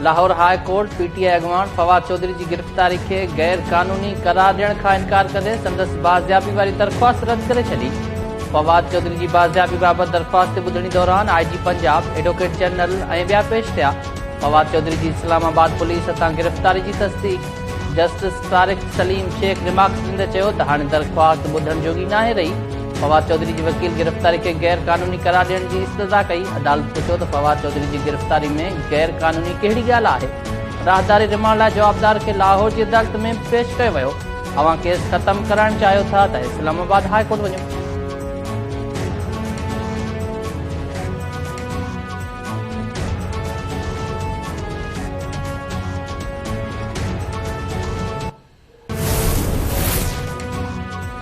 Lahore high court PTI अॻवान फवाद चौधरी की गिरफ़्तारी के गैर कानूनी करार ॾियण खां इनकार करे संदसि बाज़ियाबी वारी दरख़्वास्त रद्द करे छॾी। फवाद चौधरी की बाज़ियाबी बाबति दरख़्वास्त ते ॿुधणी दौरान आईजी पंजाब, एडवोकेट जनरल ऐं ॿिया पेश थिया। फवाद चौधरी की इस्लामाबाद पुलिस तां गिरफ़्तारी की तस्दीक जस्टिस तारिक सलीम शेख रिमार्क्स ॾींदे चयो त हाणे दरख़्वास्त ॿुधण जोगी नाहे रही। फवाद चौधरी की वकील गिरफ़्तारी के गैर कानूनी करार ॾियण जी इस्तदा कई। अदालत पुछियो त फवाद चौधरी की गिरफ़्तारी में गैर कानूनी कहिड़ी ॻाल्हि आहे। राहदारी रिमांड लाइ जवाबदार खे लाहौर जी अदालत में पेश कयो वियो। अवां केस ख़त्म कराइण चाहियो था त इस्लामाबाद हाई कोर्ट वञो।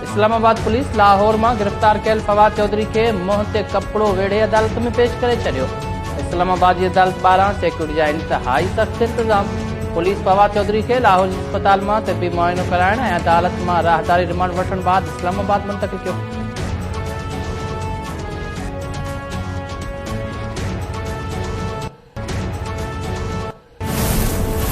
इस्लामाबाद पुलिस लाहौर में गिरफ्तार कयल फवाद चौधरी के मुंह ते कपड़ो वेढ़े अदालत में पेश करे छॾियो। इस्लामाबाद की अदालत पारां सिक्योरिटी जा इंतहाई सख्त इंतजाम। पुलिस फवाद चौधरी के लाहौर अस्पताल में तिबी मुआयनो कराइण ऐं अदालत में राहदारी रिमांड वठण बाद इस्लामाबाद मुंतकिल कियो।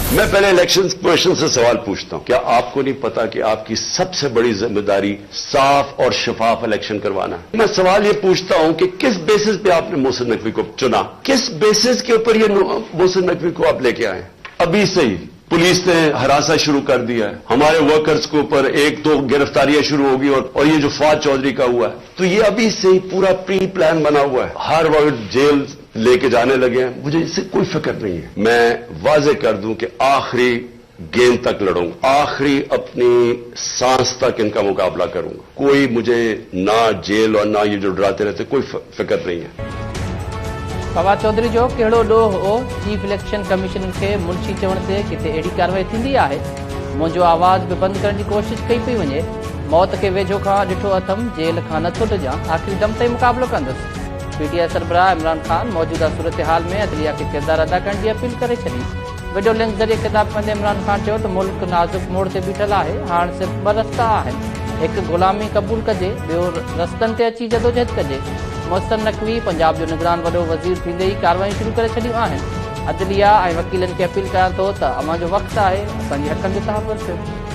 मैं पहले इलेक्शन कमीशन से सवाल पूछता हूं, क्या आपको नहीं पता कि आपकी सबसे बड़ी जिम्मेदारी साफ और शफाफ इलेक्शन करवाना है? मैं सवाल ये पूछता हूं कि किस बेसिस पे आपने मोहसिन नकवी को चुना? किस बेसिस के ऊपर ये मोहसिन नकवी को आप लेके आए? अभी से ही पुलिस ने हरासा शुरू कर दिया है। हमारे वर्कर्स के ऊपर एक दो गिरफ्तारियां शुरू होगी और ये जो फवाद चौधरी का हुआ है, तो ये अभी से ही पूरा प्री प्लान बना हुआ है। हर वक्त जेल लेके जाने लगे हैं। मुझे इससे कोई फिक्र नहीं है। मैं वाजे कर दूं कि आखिरी गेंद तक लड़ूंगा, आखिरी अपनी सांस तक इनका मुकाबला करूंगा। कोई मुझे ना जेल और ना ये जो डराते रहते, कोई फिक्र नहीं है। फवाद चौधरी जो कहिड़ो ॾोह हो? चीफ इलेक्शन कमीशन के मुंशी चवण ते किथे अहिड़ी कार्रवाई थींदी आहे? मुंहिंजो आवाज़ बि बंदि करण जी कोशिश कई पई वञे। मौत के वेझो खां ॾिठो अथमि, जेल खां नथो डिॼां, आख़िरी दम ताईं मुक़ाबलो कंदुसि। पीटीआई सरबराह इमरान खान मौजूदा सूरत हाल में अदलिया के किरदार अदा करण की अपील करे छॾी। वीडियो लिंक ज़रिए खिताब कंदे इमरान खान चयो त मुल्क नाज़ुक मोड़ ते बीठल आहे। हाणे सिर्फ़ ॿ रस्ता आहिनि, हिकु गुलामी क़बूल कजे, ॿियो रस्तनि ते अची जदोजहद कजे। मोहसिन नकवी पंजाब जो निगरान वॾो वज़ीर थींदे ई कार्रवाई शुरू करे छॾियूं आहिनि। अदलिया ऐं वकीलनि खे अपील कयां थो त अवां जो वक़्तु आहे, असांजे हक़नि जो तहफ़ुज़ कयो।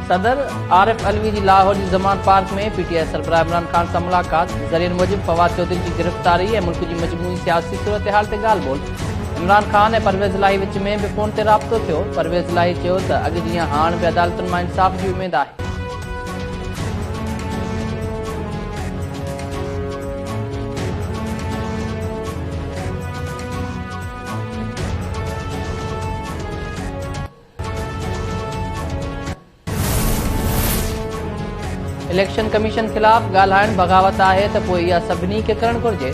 सदर आरिफ अलवी की लाहौर की जमान पार्क में पीटीआई सरबराह इमरान खान से मुलाकात। ज़रियन मूजिब फवाद चौधरी की गिरफ्तारी और मुल्क की मजमूई सियासी सूरत हाल से गाल बोल। इमरान खान और परवेज़ इलाही विच में भी फोन से राब्तो थो। परवेज़ इलाही चयो त अॻु जीअं हाणे भी अदालतुनि मां इंसाफ़ की उम्मीद है। इलेक्शन कमीशन खिलाफ ॻाल्हाइण बग़ावत है तो पोइ इहा सभिनी खे करणु घुरिजे।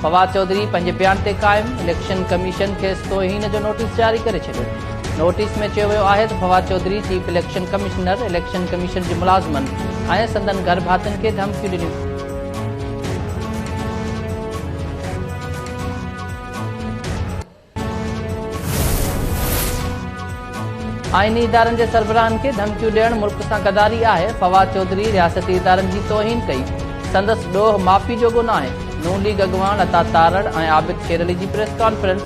फवाद चौधरी पंहिंजे बयान ते क़ाइम। इलेक्शन कमीशन खेसि तौहीन जो नोटिस जारी करे छॾियो। नोटिस में चयो वियो आहे त Fawad Chaudhry chief election commissioner, election commission जे मुलाज़िमनि ऐं संदनि घर भातियुनि खे धमकियूं ॾिनियूं। आईनी इदारनि के सरबराहनि खे धमकियूं ॾियण मुल्क सां गदारी आहे। फवाद चौधरी रियासती इदारनि जी तौहीन कई। संदसि ॾोह माफ़ी जोॻो न आहे। नून लीग अॻवान अता तारड़ ऐं आबिद शेर अली जी प्रेस कॉन्फ्रेंस।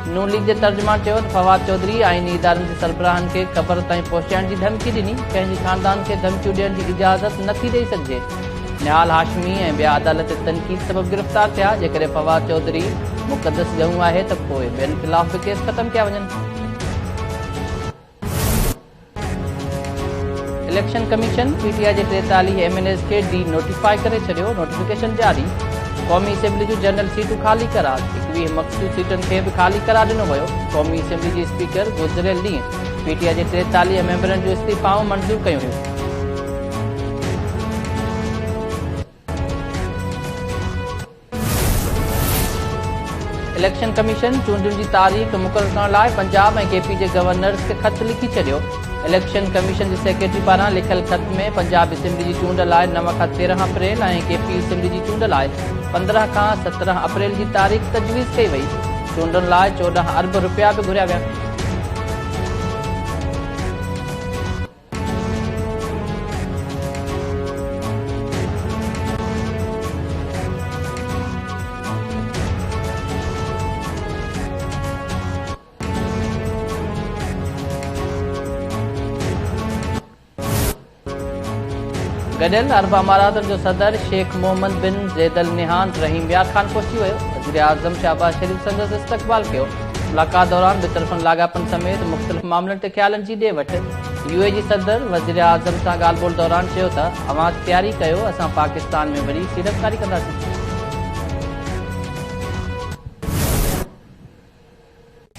नून लीग के तर्जुमान चयो त फवाद चौधरी आईनी इदारनि जे सरबराहनि खे ख़बर ताईं पहुचाइण जी धमकी ॾिनी। कंहिंजे ख़ानदान खे धमकियूं ॾियण जी इजाज़त नथी ॾेई सघिजे। निहाल हाशमी ऐं ॿिया अदालत तनक़ीद सबबि गिरफ़्तार थिया। जेकॾहिं फवाद चौधरी मुक़दस ॻऊं आहे त पोइ ॿियनि ख़िलाफ़ बि केस ख़त्म कया वञनि। इलेक्शन कमीशन पीटीआई के 43 MNAs के डी नोटिफाई करे छॾियो। नोटिफिकेशन जारी। क़ौमी असेंबली जूं जनरल सीटूं ख़ाली करार। 21 मख़सूस सीटुनि खे भी खाली करार ॾिनो वियो। क़ौमी असेंबली जी स्पीकर गुज़िरियल ॾींहुं पीटीआई के 43 मेंबरनि जूं इस्तीफ़ाऊं मंज़ूर कयूं हुयूं। इलेक्शन कमीशन चूंडुनि की तारीख़ मुक़ररु करण लाइ पंजाब ऐं केपी के गवर्नर्स के ख़त लिखी छॾियो। इलेक्शन कमीशन के सेक्रेटरी पारां लिखल खत में पंजाब असेंबली की चूंड लाइ 9 खां 13 अप्रैल ऐं केपी असेंबली की चूंड लाइ 15 खां 17 अप्रैल की तारीख़ तजवीज़ कई वई। चूंडुनि लाइ 14 अरब रुपया भी घुरिया विया। गॾियल अरब अमारातनि जो सदर शेख मोहम्मद बिन ज़ैद अल निहान रहीम यार खान पहुची वियो। वज़ीर आज़म शहबाज शरीफ संदसि इस्तक़बाल कयो। मुलाक़ात दौरान ॿितरफ़नि लाॻापनि समेत मुख़्तलिफ़ मामलनि ते ख़्यालनि जी ॾे वठि। यूए जी सदर वज़ीर आज़म सां ॻाल्हि ॿोल्हि दौरान चयो त अवां तयारी कयो, असां पाकिस्तान में वरी सीड़पकारी कंदासीं।